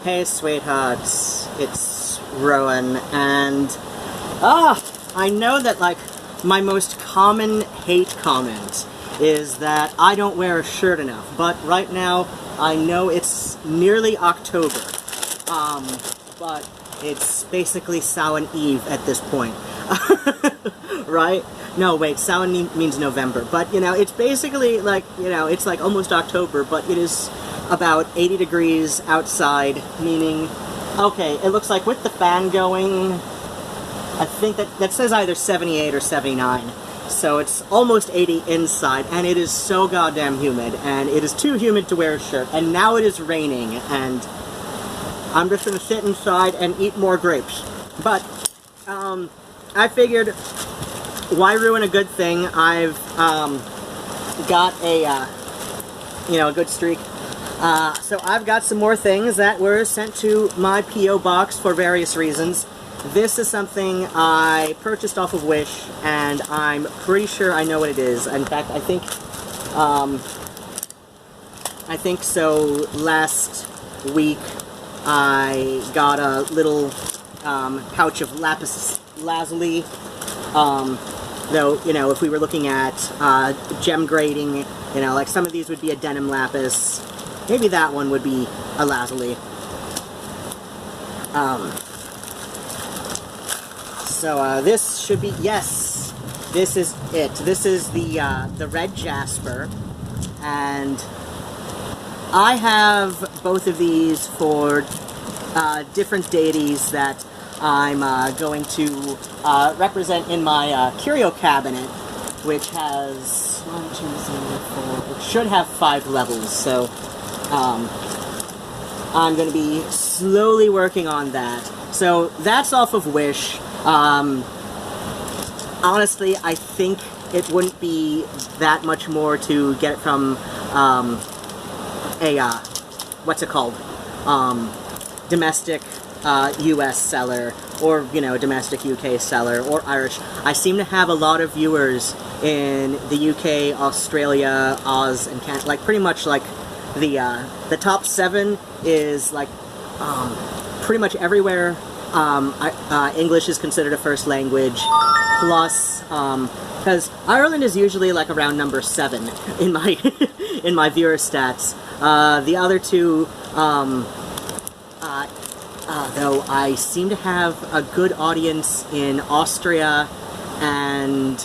Hey sweethearts, it's Rowan, and I know that like my most common hate comment is that I don't wear a shirt enough, but right now I know it's nearly October, but it's basically Samhain Eve at this point, right? No, wait, Samhain means November, but you know, it's basically like, you know, it's like almost October, but it is about 80 degrees outside, meaning, okay, it looks like with the fan going, I think that says either 78 or 79, so it's almost 80 inside, and it is so goddamn humid, and it is too humid to wear a shirt, and now it is raining, and I'm just gonna sit inside and eat more grapes. But, I figured, why ruin a good thing? I've, got a, you know, a good streak. So I've got some more things that were sent to my P.O. box for various reasons. This is something I purchased off of Wish, and I'm pretty sure I know what it is. In fact, I think so last week I got a little pouch of lapis lazuli. Though, you know, if we were looking at gem grading, you know, like some of these would be a denim lapis. Maybe that one would be a lazuli. So this should be, yes, this is it. This is the red jasper, and I have both of these for different deities that I'm going to represent in my curio cabinet, which has 1, 2, 3, 4. It should have 5 levels. So I'm going to be slowly working on that. So that's off of Wish. Honestly, I think it wouldn't be that much more to get it from what's it called? Domestic US seller, or, you know, domestic UK seller, or Irish. I seem to have a lot of viewers in the UK, Australia, Oz, and Canada, like pretty much like the top 7 is like pretty much everywhere. English is considered a first language, plus because Ireland is usually like around number 7 in my in my viewer stats. The other two, though, I seem to have a good audience in Austria, and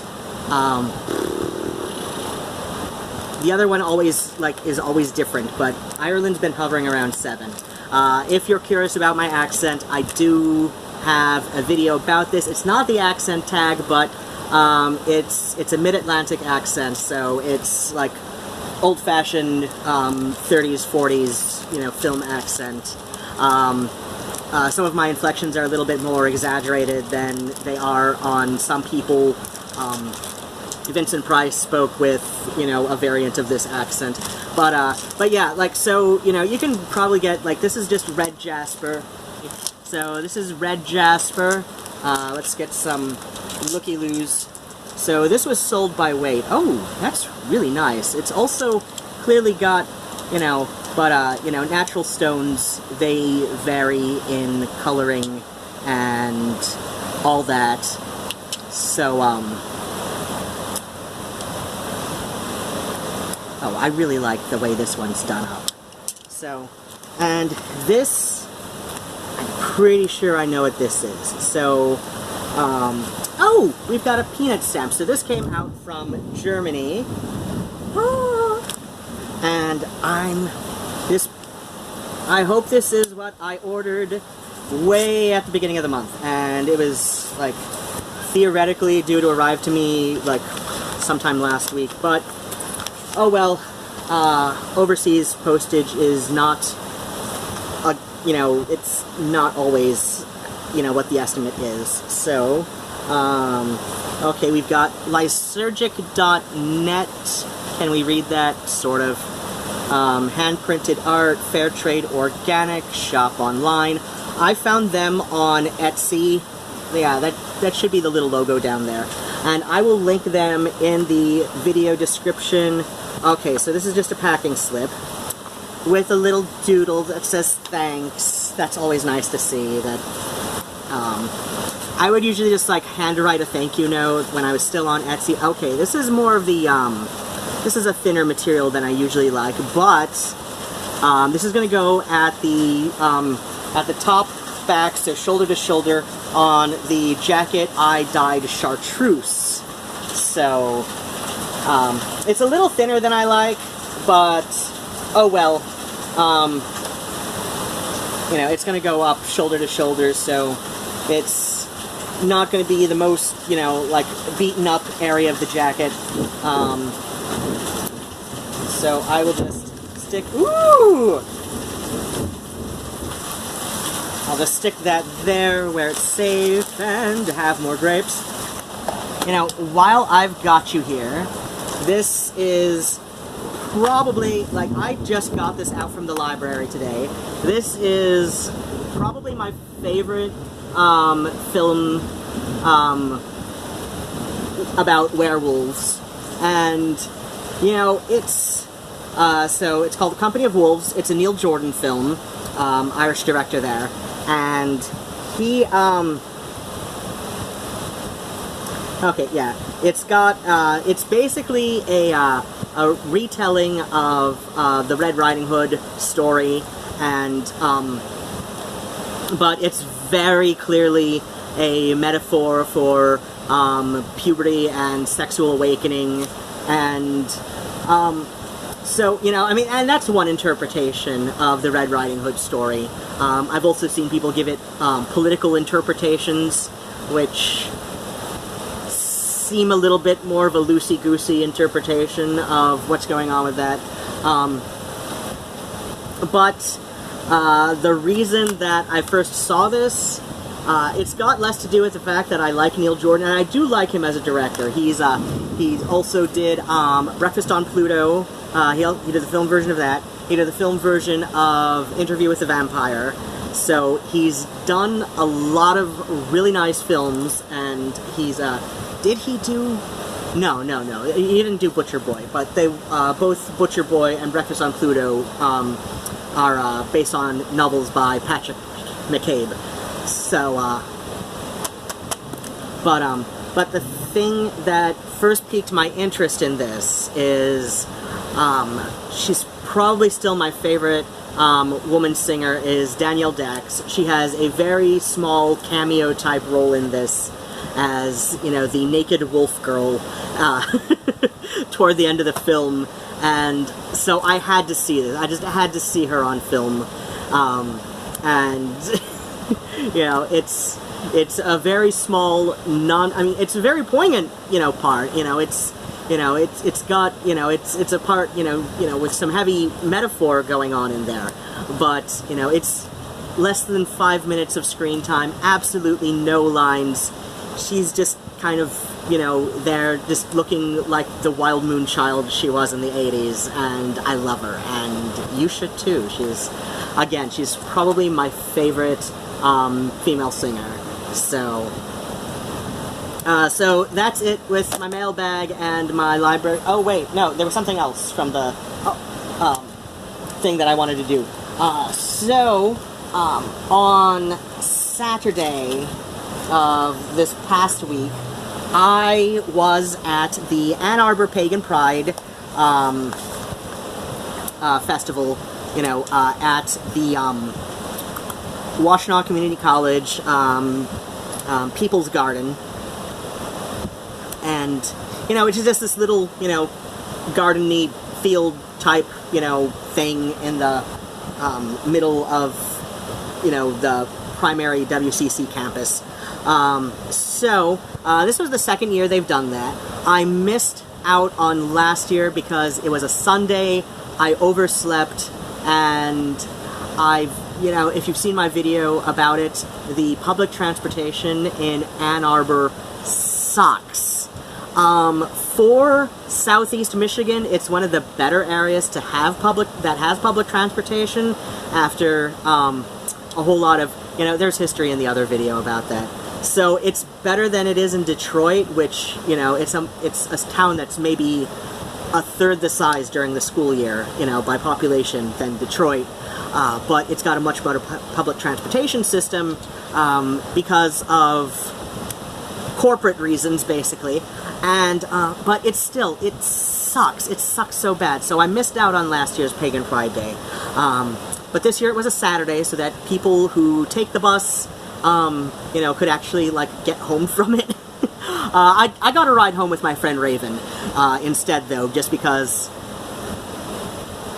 the other one always is always different, but Ireland's been hovering around 7. If you're curious about my accent, I do have a video about this. It's not the accent tag, but it's a mid-Atlantic accent, so it's like old-fashioned 30s, 40s, you know, film accent. Some of my inflections are a little bit more exaggerated than they are on some people. Vincent Price spoke with, you know, a variant of this accent. But yeah, like, so, you know, you can probably get, like, this is just red jasper. So this is red jasper. Let's get some looky-loos. So this was sold by weight. Oh, that's really nice. It's also clearly got, you know, but, you know, natural stones, they vary in coloring and all that. So, oh, I really like the way this one's done up. So, and this, I'm pretty sure I know what this is. So, oh, we've got a peanut stamp. So this came out from Germany. And I hope this is what I ordered way at the beginning of the month. And it was, like, theoretically due to arrive to me, like, sometime last week. But, oh well, overseas postage is not, you know, it's not always, you know, what the estimate is. So, okay, we've got lysergic.net. Can we read that? Sort of. Hand-printed art, fair trade, organic, shop online. I found them on Etsy. Yeah, that should be the little logo down there. And I will link them in the video description. Okay, so this is just a packing slip. with a little doodle that says thanks. That's always nice to see. That I would usually just like handwrite a thank you note when I was still on Etsy. Okay, this is more of the this is a thinner material than I usually like, but this is going to go at the top back, so shoulder to shoulder on the jacket I dyed chartreuse. So it's a little thinner than I like, but oh well. You know, it's going to go up shoulder to shoulder, so it's not going to be the most, you know, like beaten up area of the jacket. So I will just stick. Ooh! I'll just stick that there where it's safe and have more grapes. You know, while I've got you here, this is probably, like, I just got this out from the library today. This is probably my favorite film about werewolves. And, you know, it's, so it's called The Company of Wolves. It's a Neil Jordan film, Irish director there. And he, okay, yeah, it's got, it's basically a retelling of the Red Riding Hood story, and, but it's very clearly a metaphor for puberty and sexual awakening, and so, you know, I mean, and that's one interpretation of the Red Riding Hood story. I've also seen people give it political interpretations, which seem a little bit more of a loosey-goosey interpretation of what's going on with that. But the reason that I first saw this, it's got less to do with the fact that I like Neil Jordan, and I do like him as a director. He also did Breakfast on Pluto. He did the film version of that. He did the film version of Interview with the Vampire. So he's done a lot of really nice films, and he's did he do? No. He didn't do Butcher Boy, but they both Butcher Boy and Breakfast on Pluto are based on novels by Patrick McCabe. So, but the thing that first piqued my interest in this is, she's probably still my favorite woman singer is Danielle Dax. She has a very small cameo type role in this as, you know, the naked wolf girl toward the end of the film, and so I had to see this. I just had to see her on film, and you know, it's a very small, I mean, it's a very poignant, you know, part. You know, it's got, you know, it's a part, you know, with some heavy metaphor going on in there, but, you know, it's less than 5 minutes of screen time, absolutely no lines. She's just kind of, you know, there just looking like the wild moon child she was in the 80s, and I love her, and you should too. She's probably my favorite female singer. So, so that's it with my mailbag and my library. Oh wait, no, there was something else from the thing that I wanted to do. On Saturday of this past week, I was at the Ann Arbor Pagan Pride festival, you know, at the Washtenaw Community College People's Garden, and, you know, it's just this little, you know, garden-y field type, you know, thing in the middle of, you know, the primary WCC campus. This was the second year they've done that. I missed out on last year because it was a Sunday, I overslept, and you know, if you've seen my video about it, the public transportation in Ann Arbor sucks. For Southeast Michigan, it's one of the better areas to have public transportation after a whole lot of, you know, there's history in the other video about that. So it's better than it is in Detroit, which, you know, it's a town that's maybe a third the size during the school year, you know, by population than Detroit, but it's got a much better public transportation system because of corporate reasons, basically. And but it sucks. It sucks so bad. So I missed out on last year's Pagan Pride Day. But this year it was a Saturday, so that people who take the bus, you know, could actually, like, get home from it. I got a ride home with my friend Raven instead, though, just because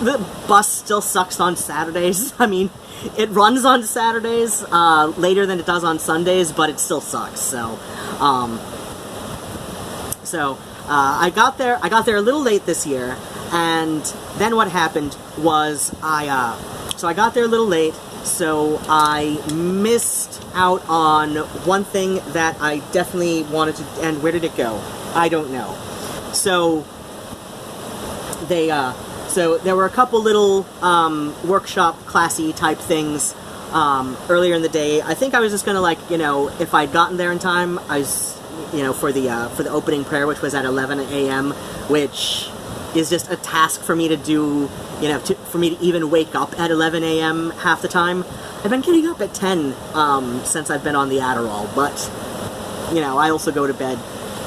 the bus still sucks on Saturdays. I mean, it runs on Saturdays later than it does on Sundays, but it still sucks. So, I got there a little late this year, and then what happened was so I got there a little late, so I missed out on one thing that I definitely wanted to, and where did it go? I don't know. So so there were a couple little workshop classy type things earlier in the day. I think I was just gonna, like, you know, if I'd gotten there in time, I was, you know, for the opening prayer, which was at 11 a.m., which is just a task for me to do, you know, for me to even wake up at 11 a.m. half the time. I've been getting up at 10 since I've been on the Adderall, but, you know, I also go to bed,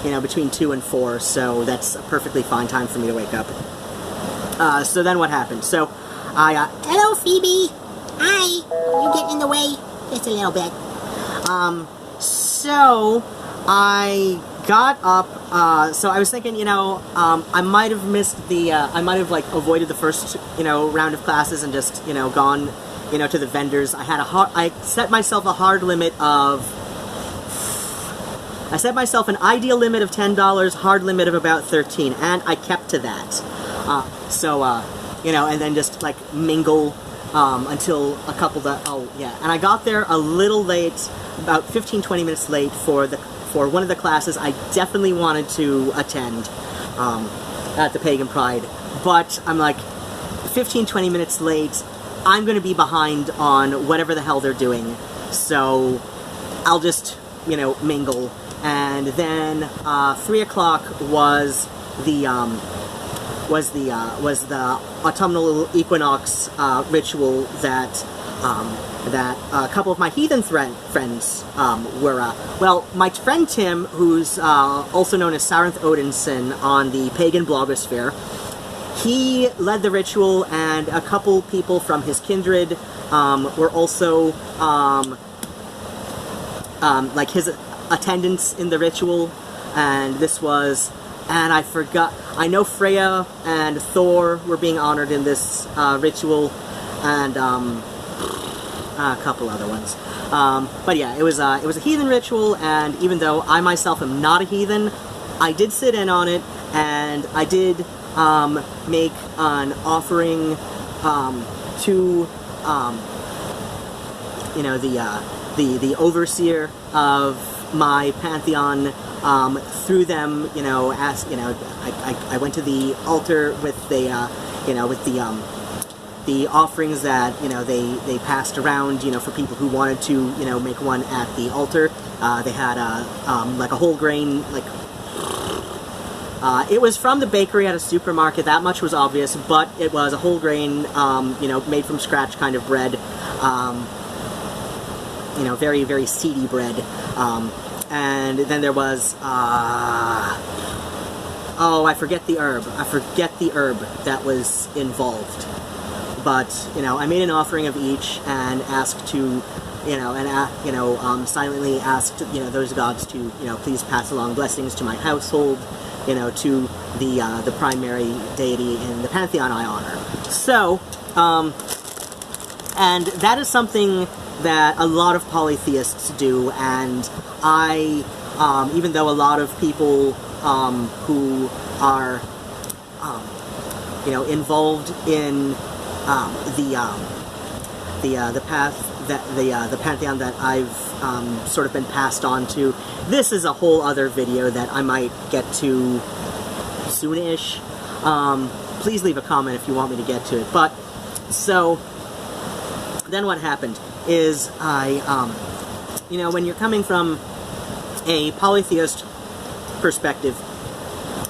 you know, between 2 and 4, so that's a perfectly fine time for me to wake up. So then what happened? So Hello, Phoebe! Hi! You getting in the way? Just a little bit. So I got up, so I was thinking, you know, I might have missed the, I might have, like, avoided the first, you know, round of classes and just, you know, gone, you know, to the vendors. I set myself a hard limit of, I set myself an ideal limit of $10, hard limit of about 13, and I kept to that. You know, and then just, like, mingle, until a couple and I got there a little late, about 15-20 minutes late for one of the classes I definitely wanted to attend at the Pagan Pride, but I'm like, 15-20 minutes late, I'm going to be behind on whatever the hell they're doing, so I'll just, you know, mingle. And then 3 o'clock was the autumnal equinox ritual that a couple of my heathen friends were, well, my friend Tim, who's also known as Sarenth Odinson on the Pagan blogosphere, he led the ritual, and a couple people from his kindred were also, like, his attendants in the ritual, and this was, and I forgot, I know Freya and Thor were being honored in this ritual, and a couple other ones. But yeah, it was a heathen ritual, and even though I myself am not a heathen, I did sit in on it, and I did make an offering to you know, the overseer of my pantheon. Through them, you know, I went to the altar with the you know, with the offerings that, you know, they passed around, you know, for people who wanted to, you know, make one at the altar. They had like a whole grain, like, it was from the bakery at a supermarket, that much was obvious, but it was a whole grain, you know, made from scratch kind of bread, you know, very, very seedy bread. And then there was, oh, I forget the herb. I forget the herb that was involved. But, you know, I made an offering of each and asked to, you know, and, you know, silently asked, you know, those gods to, you know, please pass along blessings to my household, you know, to the primary deity in the pantheon I honor. So, and that is something that a lot of polytheists do, and I, even though a lot of people who are, you know, involved in the path that the pantheon that I've sort of been passed on to, this is a whole other video that I might get to soonish. Please leave a comment if you want me to get to it. But so then what happened is you know, when you're coming from a polytheist perspective,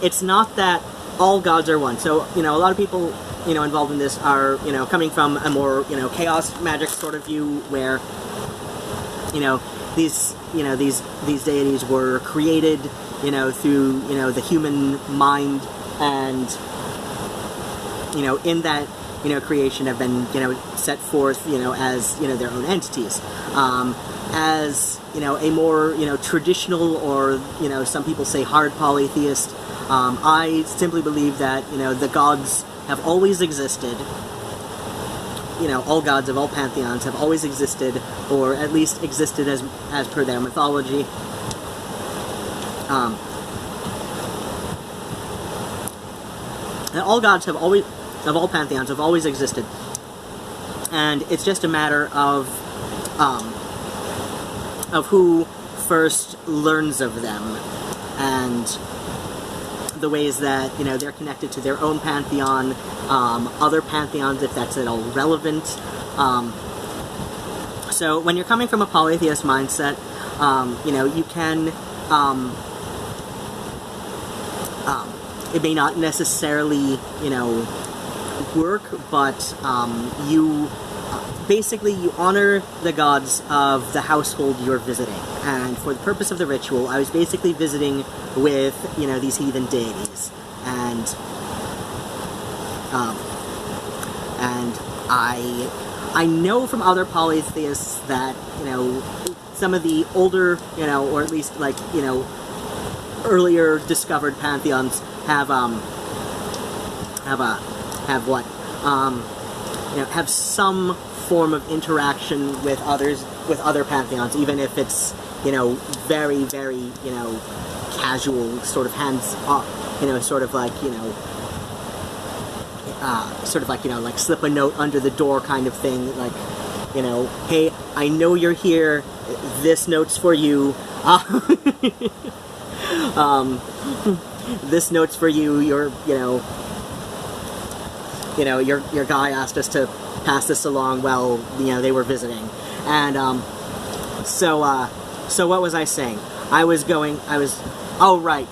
it's not that all gods are one. So, a lot of people, involved in this are, coming from a more, chaos magic sort of view where, these deities were created, through, the human mind, and, in that, creation have been, set forth, as, their own entities. As, a more, traditional, or, some people say hard polytheist, I simply believe that, the gods have always existed. All gods of all pantheons have always existed, or at least existed as per their mythology. And all gods have always, of all pantheons, have always existed. And it's just a matter of who first learns of them, and the ways that, they're connected to their own pantheon, other pantheons, if that's at all relevant. So when you're coming from a polytheist mindset, you can, it may not necessarily, work, but you basically you honor the gods of the household you're visiting. And for the purpose of the ritual, I was basically visiting with, these heathen deities. And I know from other polytheists that, some of the older, or at least like, earlier discovered pantheons have have some form of interaction with other pantheons, even if it's, very, very, casual, sort of hands off, sort of like, like slip a note under the door kind of thing, like, hey, I know you're here, this note's for you, this note's for you, your guy asked us to pass this along while, they were visiting. And, so what was I saying? Oh, right,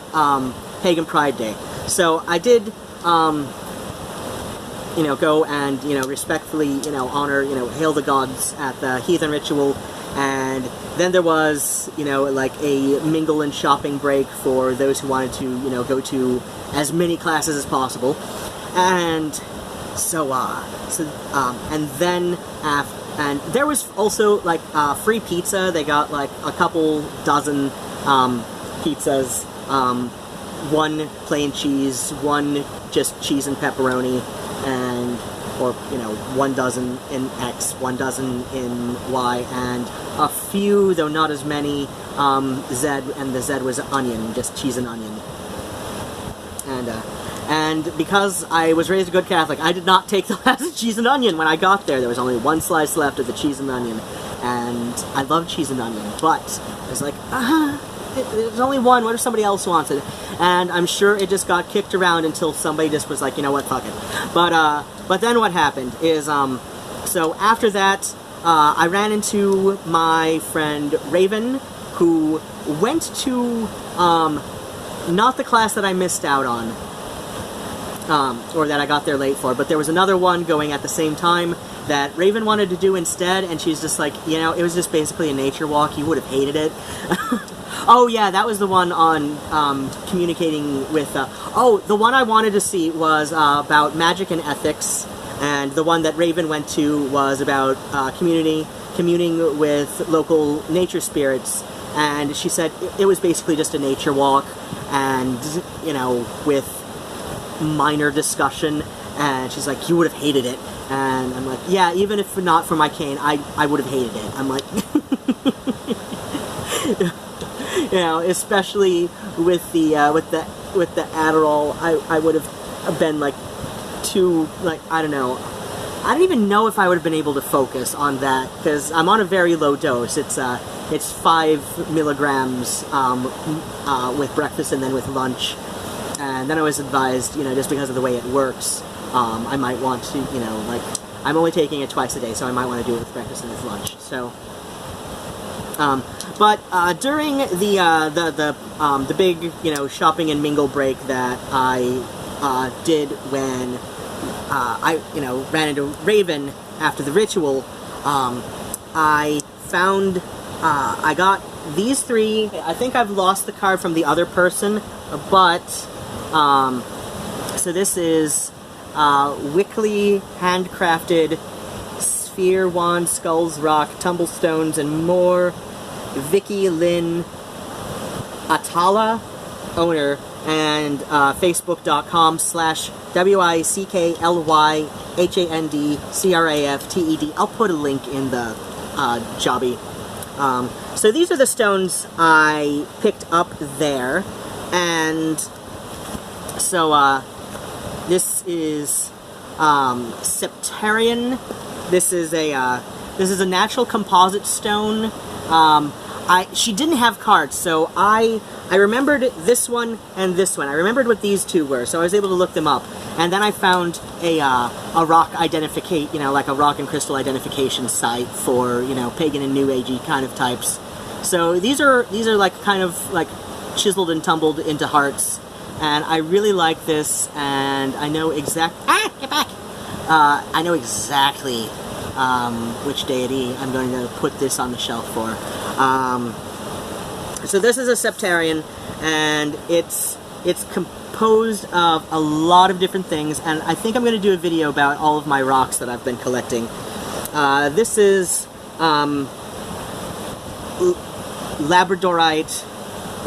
Pagan Pride Day. So I did, go and, respectfully, honor, hail the gods at the heathen ritual, and then there was, like a mingle and shopping break for those who wanted to, go to as many classes as possible, and and there was also, like, free pizza. They got, like, a couple dozen, pizzas, one plain cheese, one just cheese and pepperoni, and, or, 1 dozen in X, 1 dozen in Y, and a few, though not as many, Z, and the Z was onion, just cheese and onion. And because I was raised a good Catholic, I did not take the last cheese and onion when I got there. There was only 1 slice left of the cheese and onion, and I love cheese and onion, but I was like, there's only 1, what if somebody else wants it? And I'm sure it just got kicked around until somebody just was like, you know what, fuck it. But then what happened is, so after that, I ran into my friend Raven, who went to, not the class that I missed out on, or that I got there late for, but there was another one going at the same time that Raven wanted to do instead, and she's just like, it was just basically a nature walk, you would have hated it. Oh yeah, that was the one on, communicating with, the one I wanted to see was, about magic and ethics, and the one that Raven went to was about, communing with local nature spirits, and she said it was basically just a nature walk, and, with minor discussion, and she's like, you would have hated it, and I'm like, yeah, even if not for my cane, I would have hated it. I'm like, especially with the Adderall, I would have been like too, like, I don't know, I don't even know if I would have been able to focus on that, because I'm on a very low dose. It's 5 milligrams with breakfast and then with lunch. And then I was advised, just because of the way it works, I might want to, like, I'm only taking it twice a day, so I might want to do it with breakfast and with lunch. So, but during the big, shopping and mingle break that I did when I ran into Raven after the ritual. I got these three. I think I've lost the card from the other person, but so this is Wickley handcrafted sphere, wand, skulls, rock, tumblestones, and more. Vicky Lynn Atala, owner, and facebook.com/WICKLYHANDCRAFTED. I'll put a link in the jobby. So these are the stones I picked up there, and so this is Septarian. This is a natural composite stone. She didn't have cards, so I remembered this one and this one. I remembered what these two were, so I was able to look them up. And then I found a rock identification, like a rock and crystal identification site for pagan and new agey kind of types. So these are like kind of like chiseled and tumbled into hearts, and I really like this. And I know get back! I know exactly which deity I'm going to put this on the shelf for. So this is a Septarian, and it's composed of a lot of different things, and I think I'm going to do a video about all of my rocks that I've been collecting. This is Labradorite,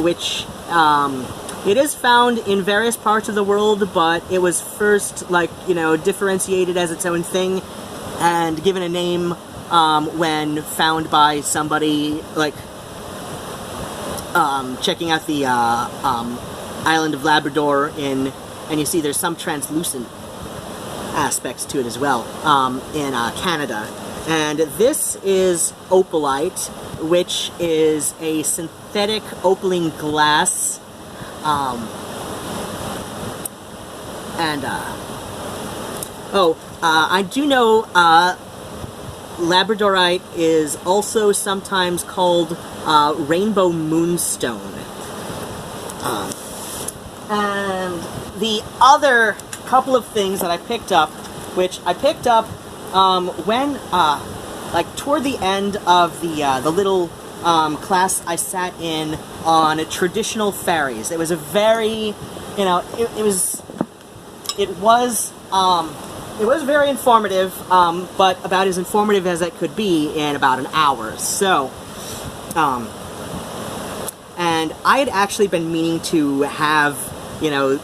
which it is found in various parts of the world, but it was first differentiated as its own thing and given a name when found by somebody checking out the island of Labrador and you see there's some translucent aspects to it as well in Canada. And this is opalite, which is a synthetic opaline glass. I do know Labradorite is also sometimes called rainbow moonstone. And the other couple of things that I picked up, which I picked up when, toward the end of the little class I sat in on traditional fairies. It was a very, it was very informative, but about as informative as it could be in about an hour. So, and I had actually been meaning to have,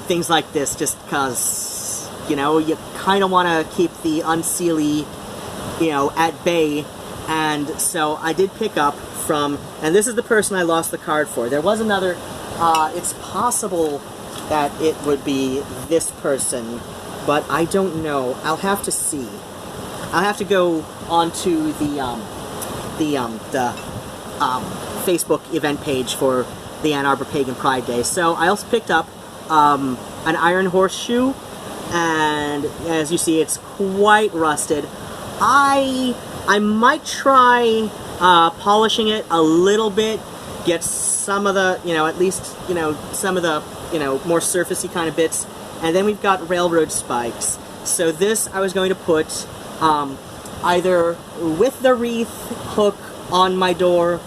things like this just because, you kind of want to keep the unseelie, at bay. And so I did pick up from, and this is the person I lost the card for. There was another, it's possible that it would be this person, but I don't know. I'll have to see. I'll have to go onto the Facebook event page for the Ann Arbor Pagan Pride Day. So I also picked up an iron horseshoe, and as you see, it's quite rusted. I might try polishing it a little bit, get some of the, at least, some of the, more surfacey kind of bits. And then we've got railroad spikes. So this I was going to put either with the wreath hook on my door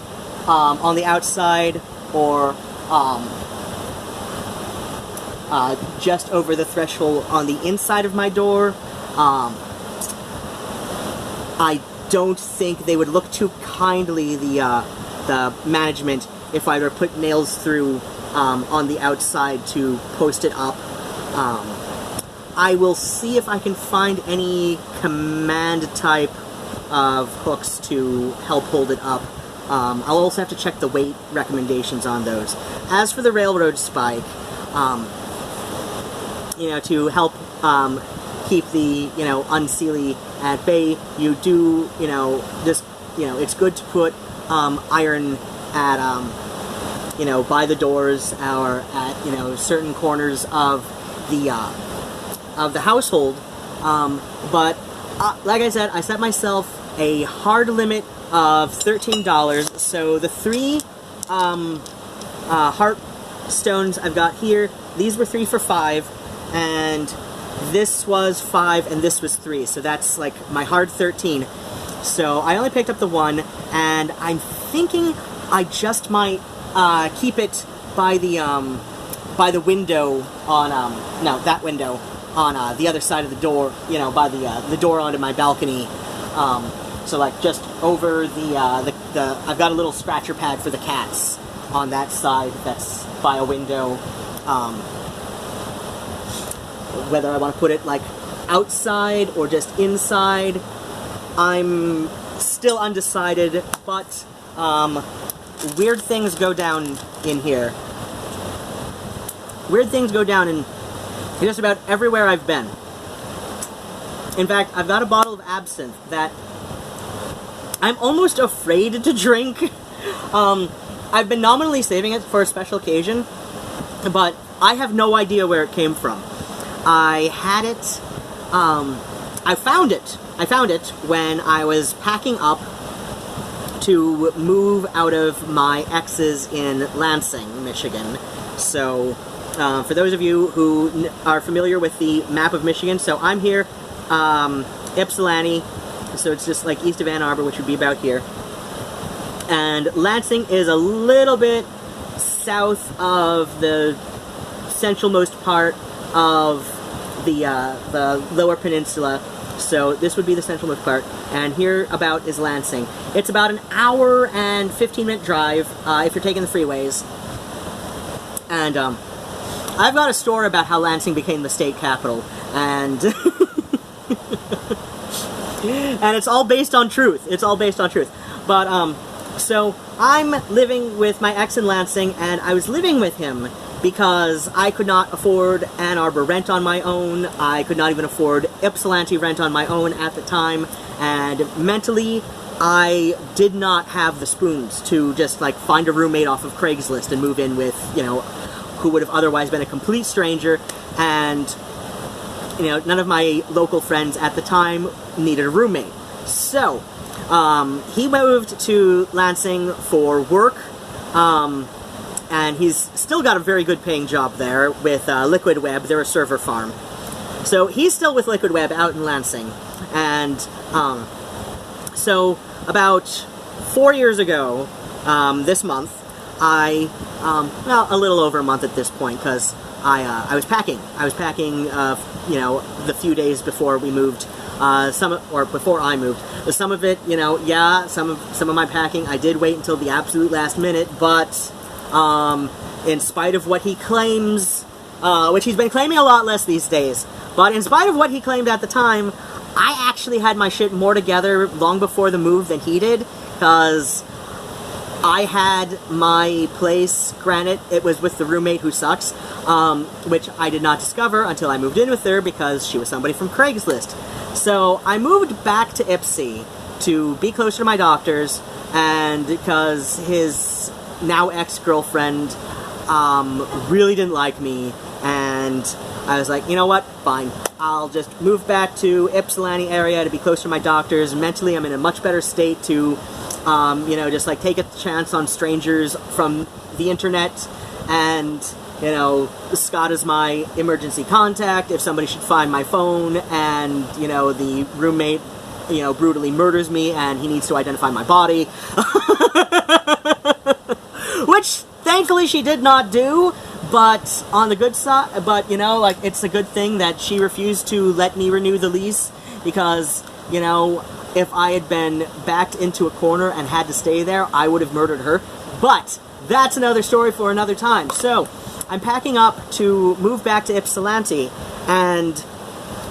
on the outside, or just over the threshold on the inside of my door. I don't think they would look too kindly, the management, if I were to put nails through on the outside to post it up. I will see if I can find any command type of hooks to help hold it up. I'll also have to check the weight recommendations on those. As for the railroad spike, to help keep the, unseelie at bay, you do, it's good to put iron at, by the doors or at, certain corners of the household. But like I said, I set myself a hard limit of $13. So the three heart stones I've got here, these were 3 for $5. and this was 5, and this was 3, so that's like my hard 13. So I only picked up the 1, and I'm thinking I just might keep it by the window on no, that window on the other side of the door, you know, by the door onto my balcony. So like just over the I've got a little scratcher pad for the cats on that side that's by a window. Whether I want to put it like outside or just inside, I'm still undecided, but weird things go down in here. Weird things go down in just about everywhere I've been. In fact, I've got a bottle of absinthe that I'm almost afraid to drink. I've been nominally saving it for a special occasion, but I have no idea where it came from. I had it, I found it when I was packing up to move out of my ex's in Lansing, Michigan. So, for those of you who are familiar with the map of Michigan, so I'm here, Ypsilanti, so it's just like east of Ann Arbor, which would be about here. And Lansing is a little bit south of the centralmost part of the lower peninsula, so this would be the centralmost part, and here about is Lansing. It's about an hour and 15-minute drive if you're taking the freeways. And I've got a story about how Lansing became the state capital, and and it's all based on truth. It's all based on truth. But so I'm living with my ex in Lansing, and I was living with him because I could not afford Ann Arbor rent on my own. I could not even afford Ypsilanti rent on my own at the time, and mentally I did not have the spoons to just like find a roommate off of Craigslist and move in with, you know, who would have otherwise been a complete stranger. And, you know, none of my local friends at the time needed a roommate. So he moved to Lansing for work, and he's still got a very good paying job there with Liquid Web. They're a server farm. So he's still with Liquid Web out in Lansing. And so about 4 years ago, this month, well, a little over a month at this point, because I was packing. I was packing, you know, the few days before we moved, before I moved. Some of it, you know, yeah, some of my packing, I did wait until the absolute last minute, but in spite of what he claims, which he's been claiming a lot less these days, but in spite of what he claimed at the time, I actually had my shit more together long before the move than he did, because I had my place, granted, it was with the roommate who sucks, which I did not discover until I moved in with her because she was somebody from Craigslist. So I moved back to Ypsi to be closer to my doctors, and because his now ex-girlfriend really didn't like me, and I was like, you know what, fine. I'll just move back to Ypsilanti area to be closer to my doctors. Mentally, I'm in a much better state to, you know, just like take a chance on strangers from the internet, and, you know, Scott is my emergency contact if somebody should find my phone, and, you know, the roommate, you know, brutally murders me and he needs to identify my body. Which, thankfully, she did not do. But on the good side, but, you know, like, it's a good thing that she refused to let me renew the lease, because, you know, if I had been backed into a corner and had to stay there, I would have murdered her. But that's another story for another time. So I'm packing up to move back to Ypsilanti, and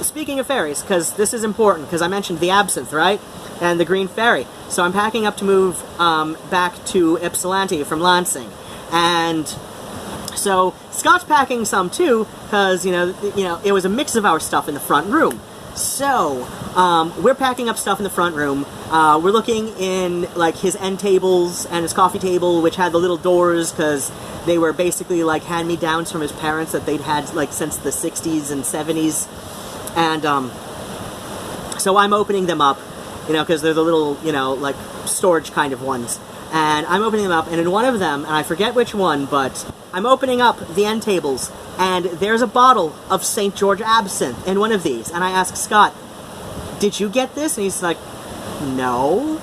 speaking of ferries, because this is important, because I mentioned the Absinthe, right? And the Green Ferry. So I'm packing up to move back to Ypsilanti from Lansing. And so Scott's packing some too, because, you know, it was a mix of our stuff in the front room. So we're packing up stuff in the front room. We're looking in like his end tables and his coffee table, which had the little doors, because they were basically like hand-me-downs from his parents that they'd had like since the 60s and 70s. And so I'm opening them up, you know, because they're the little, you know, like storage kind of ones. And I'm opening them up, and in one of them, and I forget which one, but I'm opening up the end tables, and there's a bottle of St. George Absinthe in one of these. And I ask Scott, did you get this? And he's like, no.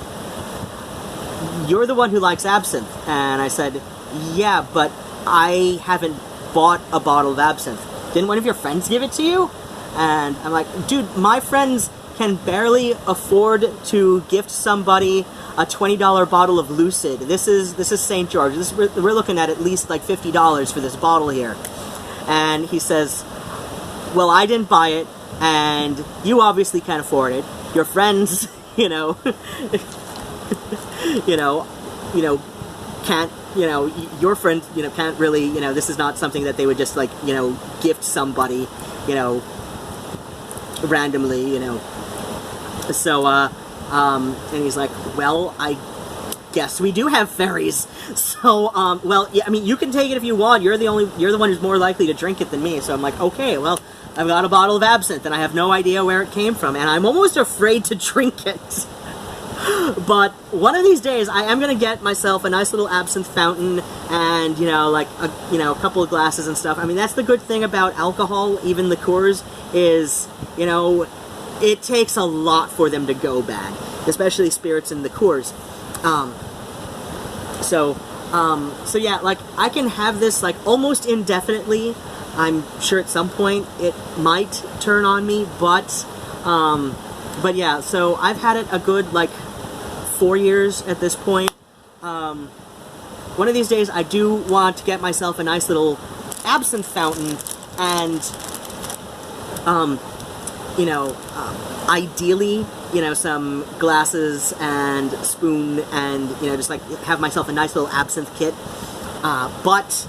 You're the one who likes absinthe. And I said, yeah, but I haven't bought a bottle of absinthe. Didn't one of your friends give it to you? And I'm like, dude, my friends can barely afford to gift somebody a $20 bottle of Lucid. This is St. George. We're looking at least like $50 for this bottle here. And he says, well, I didn't buy it, and you obviously can't afford it. Your friends, you know, can't, your friend, can't really, this is not something that they would just, like, gift somebody, randomly, So, and he's like, well, I guess we do have fairies. So, well, yeah, I mean, you can take it if you want. You're the one who's more likely to drink it than me. So I'm like, okay, well, I've got a bottle of absinthe, and I have no idea where it came from, and I'm almost afraid to drink it. But one of these days, I am gonna get myself a nice little absinthe fountain, and like a couple of glasses and stuff. I mean, that's the good thing about alcohol, even liqueurs, is it takes a lot for them to go bad, especially spirits and liqueurs. So yeah, like, I can have this, like, almost indefinitely. I'm sure at some point it might turn on me, but yeah, so I've had it a good, like, 4 years at this point. One of these days I do want to get myself a nice little absinthe fountain, and, ideally, some glasses and spoon, and, just, like, have myself a nice little absinthe kit. But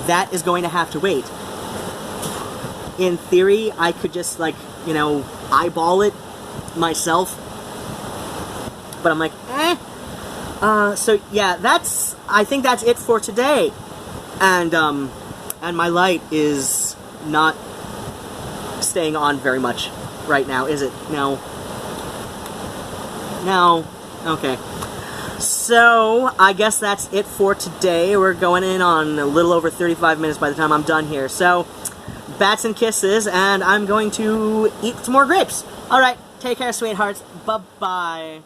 that is going to have to wait. In theory, I could just, like, eyeball it myself. But I'm like, so yeah, I think that's it for today. And my light is not staying on very much right now, is it? No. No. Okay. So, I guess that's it for today. We're going in on a little over 35 minutes by the time I'm done here. So, bats and kisses, and I'm going to eat some more grapes. Alright, take care, sweethearts. Bye-bye.